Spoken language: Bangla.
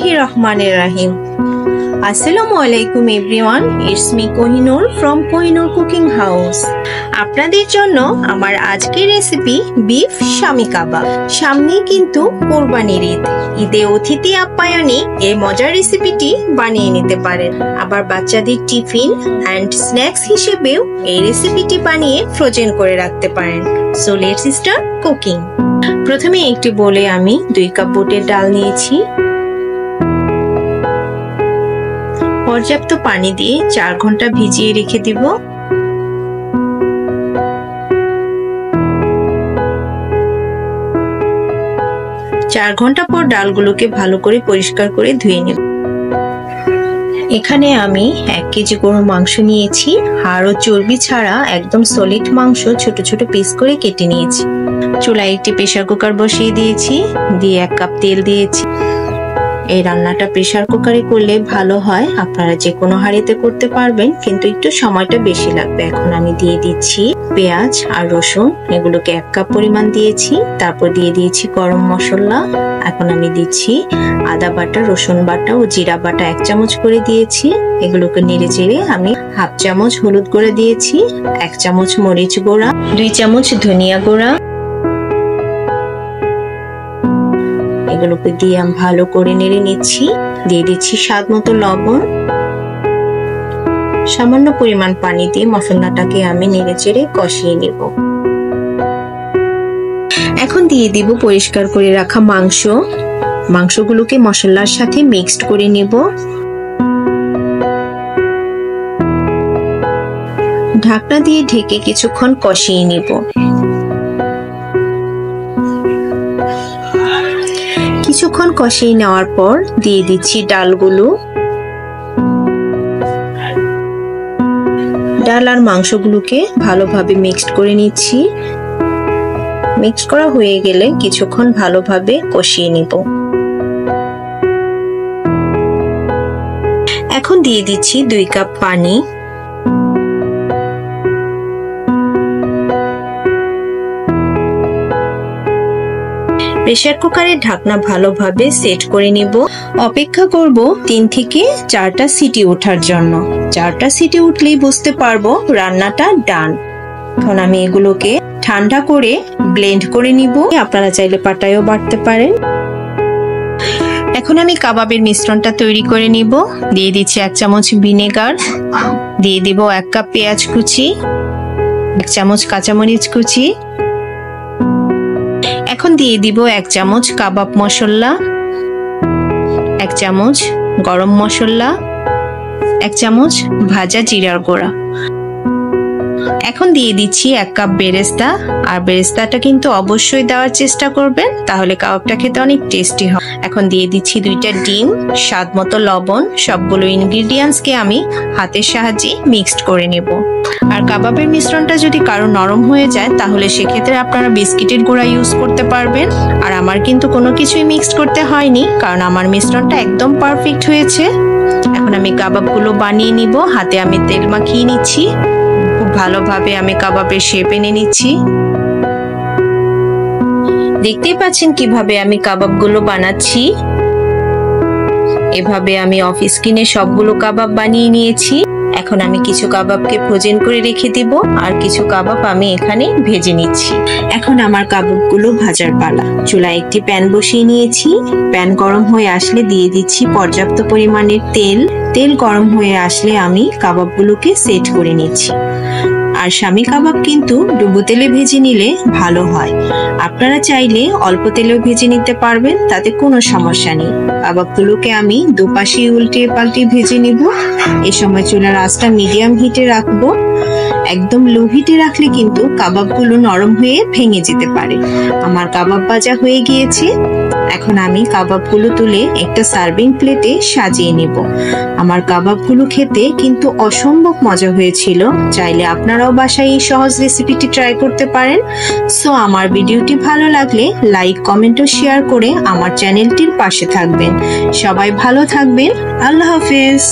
Bismillahirrahmanirrahim. Assalamualaikum everyone. It's me Kohinoor from Kohinoor Cooking House. আপনাদের জন্য আমার আজকের রেসিপি বিফ শামি কাবাব। সামনেই কিন্তু কোরবানির ঈদ। ঈদে অতিথি আপ্যায়নে এই মজার রেসিপিটি বানিয়ে নিতে পারেন। আবার বাচ্চাদের টিফিন এন্ড স্ন্যাক্স হিসেবেও এই রেসিপিটি বানিয়ে ফ্রোজেন করে রাখতে পারেন। So let's start cooking. প্রথমে একটি বোলে আমি 2 কাপ বুটের ডাল নিয়েছি। পর্যাপ্ত পানি দিয়ে 4 ঘন্টা ভিজিয়ে রেখে দিব। চার ঘন্টা পর ডালগুলোকে ভালো করে পরিষ্কার করে ধুয়ে নেব। এখানে আমি 1 কেজি গরুর মাংস নিয়েছি। হাড় ও চর্বি ছাড়া একদম সলিড মাংস ছোট ছোট পিস করে কেটে নিয়েছি। চুলায় একটি প্রেসার কুকার বসিয়ে দিয়েছি, দিয়ে 1 কাপ তেল দিয়েছি। এই রান্নাটা প্রেসার কুকারে করলে ভালো হয়। আপনারা যে কোনো হাঁড়িতে করতে পারবেন, কিন্তু একটু সময়টা বেশি লাগবে। এখন আমি দিয়ে দিচ্ছি পেঁয়াজ আর রসুন, এগুলোকে 1 কাপ পরিমাণ দিয়েছি। তারপর দিয়ে দিয়েছি গরম মশলা। এখন আমি দিচ্ছি আদা বাটা, রসুন বাটা ও জিরা বাটা 1 চামচ করে দিয়েছি। এগুলোকে নেড়ে চেড়ে আমি 1/2 চামচ হলুদ গুঁড়া দিয়েছি, 1 চামচ মরিচ গুঁড়া, 2 চামচ ধনিয়া গুঁড়া। এগুলোকে দিয়ে আমি ভালো করে নেড়ে নিচ্ছি। দিয়ে দিচ্ছি স্বাদ মতো লবণ। সামান্য পরিমাণ পানি দিয়ে মশলাটাকে আমি নেড়ে চেড়ে কষিয়ে নেব। এখন দিয়ে দিব পরিষ্কার করে রাখা মাংস। মাংসগুলোকে মশলার সাথে মিক্সড করে নেব। ঢাকনা দিয়ে ঢেকে কিছুক্ষণ কষিয়ে নেব। কিছুক্ষণ কষিয়ে নেওয়ার পর দিয়ে দিচ্ছি ডালগুলো। ডাল আর মাংসগুলোকে ভালোভাবে মিক্সড করে নিচ্ছি। মিক্স করা হয়ে গেলে কিছুক্ষণ ভালোভাবে কষিয়ে নিব। এখন দিয়ে দিচ্ছি 2 কাপ পানি। প্রেসার কুকারের ঢাকনা ভালোভাবে সেট করে নিব। অপেক্ষা করব 3 থেকে 4টা সিটি ওঠার জন্য। 4টা সিটি উঠলেই বুঝতে পারবো রান্নাটা ডান। এখন আমি এগুলোকে ঠান্ডা করে ব্লেন্ড করে নিব। আপনারা চাইলে পাটায়ও বাটতে পারেন। এখন আমি কাবাবের মিশ্রণটা তৈরি করে নিব। দিয়ে দিচ্ছি 1 চামচ ভিনেগার, দিয়ে দিব 1 কাপ পেঁয়াজ কুচি, 1 চামচ কাঁচামরিচ কুচি। এখন দিয়ে দিব 1 চামচ কাবাব মশলা, 1 চামচ গরম মশলা, 1 চামচ ভাজা জিরার গুঁড়া। এখন দিয়ে দিচ্ছি 1 কাপ বেরেস্তা। আর বেরেস্তাটা কিন্তু অবশ্যই দেওয়ার চেষ্টা করবেন, তাহলে কাবাবটা খেতে অনেক টেস্টি হয়। এখন দিয়ে দিচ্ছি 2টা ডিম, স্বাদ মতো লবণ। সবগুলো ইনগ্রিডিয়েন্টসকে আমি হাতের সাহায্যে মিক্সড করে নেব। আর কাবাবের মিশ্রণটা যদি কারো নরম হয়ে যায়, তাহলে সেক্ষেত্রে আপনারা বিস্কিটের গুঁড়া ইউজ করতে পারবেন। আর আমার কিন্তু কোনো কিছুই মিক্সড করতে হয়নি, কারণ আমার মিশ্রণটা একদম পারফেক্ট হয়েছে। এখন আমি কাবাবগুলো বানিয়ে নিব। হাতে আমি তেল মাখিয়ে নিচ্ছি। খুব ভালোভাবে আমি কাবাবের শেপ এনে নিচ্ছি। দেখতেই পাচ্ছেন কিভাবে আমি কাবাবগুলো বানাচ্ছি। এভাবে আমি অফ স্ক্রিনে সবগুলো কাবাব বানিয়ে নিয়েছি। এখন আমি কিছু কাবাবকে ফ্রোজেন করে রেখে দিব, আর কিছু কাবাব আমি এখানে ভেজে নিচ্ছি। এখন আমার কাবাবগুলো ভাজার পালা। চুলায় একটি প্যান বসিয়ে নিয়েছি। প্যান গরম হয়ে আসলে দিয়ে দিচ্ছি পর্যাপ্ত পরিমাণের তেল। তেল গরম হয়ে আসলে আমি কাবাবগুলোকে সেট করে নিচ্ছি। আর শামি কাবাব কিন্তু ডুবো তেলে ভেজে নিলে ভালো হয়। আপনারা চাইলে অল্প তেলেও ভেজে নিতে পারবেন, তাতে কোনো সমস্যা নেই। কাবাবগুলোকে আমি দুপাশে উল্টিয়ে পাল্টিয়ে ভেজে নিব। এই সময় চুলার আঁচটা মিডিয়াম হিটে রাখবো। একদম লো হিটে রাখলে কিন্তু কাবাবগুলো নরম হয়ে ভেঙে যেতে পারে। আমার কাবাব ভাজা হয়ে গিয়েছে। এখন আমি কাবাবগুলো তুলে একটা সার্ভিং প্লেটে সাজিয়ে নেব। আমার কাবাবগুলো খেতে কিন্তু অসম্ভব মজা হয়েছিল। চাইলে আপনারাও বাসায় এই সহজ রেসিপিটি ট্রাই করতে পারেন। সো আমার ভিডিওটি ভালো লাগলে লাইক, কমেন্ট ও শেয়ার করে আমার চ্যানেলটির পাশে থাকবেন। সবাই ভালো থাকবেন। আল্লাহ হাফেজ।